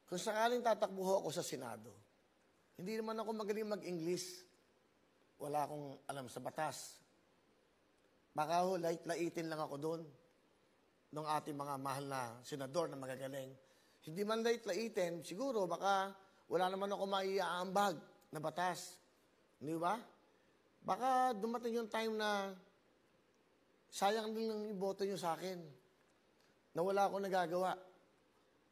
Kung sakaling tatakbo ho ako sa Senado, hindi naman ako magaling mag-English. Wala akong alam sa batas. Baka ho, lait-laitin lang ako doon ng ating mga mahal na senador na magagaling. Hindi man lait-laitin, siguro baka wala naman ako maiaambag na batas. Di ba? Baka dumating yung time na sayang din ang iboto nyo sa akin na wala akong nagagawa.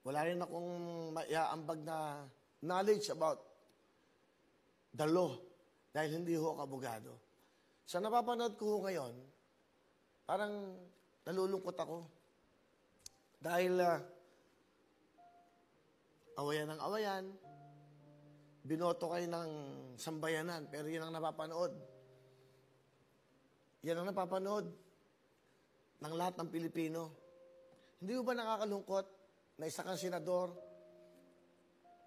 Wala rin akong maiaambag na knowledge about the law dahil hindi ho ako abogado. Sa napapanood ko ho ngayon, parang nalulungkot ako. Dahil awayan ng awayan, binoto kayo ng sambayanan, pero yun ang napapanood. Yan ang napapanood ng lahat ng Pilipino. Hindi ba nakakalungkot na isa kang senador,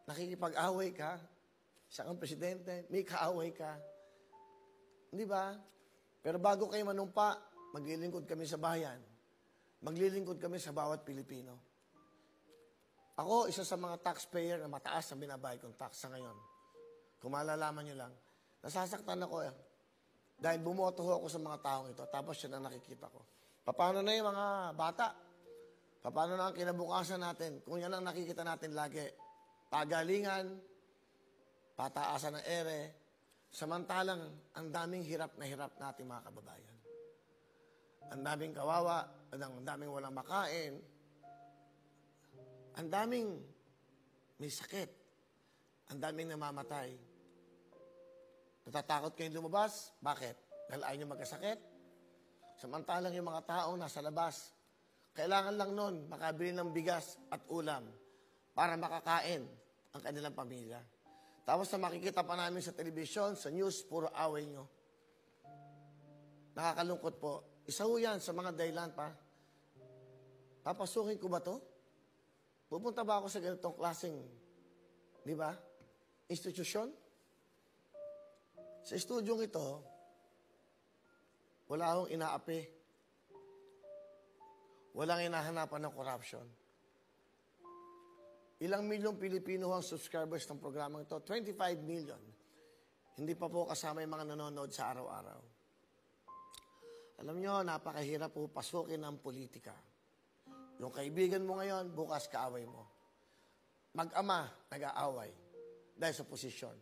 nakikipag-away ka, isa kang presidente, may kaaway ka. Hindi ba? Pero bago kayo manumpa, maglilingkod kami sa bayan. Maglilingkod kami sa bawat Pilipino. Ako, isa sa mga taxpayer na mataas ang binabayad kong tax sa ngayon. Kung malalaman nyo lang, nasasaktan ako dahil bumoto ho ako sa mga taong ito, tapos yan ang nakikita ko. Paano na yung mga bata? Paano na ang kinabukasan natin? Kung yan ang nakikita natin lagi, pagalingan, pataasan ng ere, samantalang ang daming hirap na hirap natin mga kababayan. Ang daming kawawa, ang daming walang makain, ang daming may sakit, ang daming namamatay. Natatakot kayong lumabas? Bakit? Dahil ayaw nyo magkasakit? Samantalang yung mga taong nasa labas, kailangan lang nun makabili ng bigas at ulam para makakain ang kanilang pamilya. Tapos na makikita pa namin sa telebisyon, sa news, puro away nyo. Nakakalungkot po. Isa ho yan sa mga dahilan pa. Papasukin ko ba to? Pupunta ba ako sa ganitong klaseng, di ba, institusyon? Sa estudyong ito, wala akong inaapi. Walang hinahanapan ng corruption. Ilang milyong Pilipino ang subscribers ng programang ito? 25 million. Hindi pa po kasama yung mga nanonood sa araw-araw. Alam nyo, napakahirap po pasukin ang politika. Yung kaibigan mo ngayon, bukas kaaway mo. Mag-ama, nag-aaway dahil sa posisyon.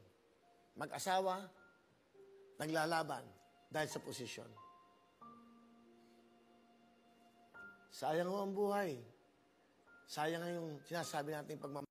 Mag-asawa, naglalaban dahil sa posisyon. Sayang ho ang buhay. Sayang yung sinasabi natin pagmamahal.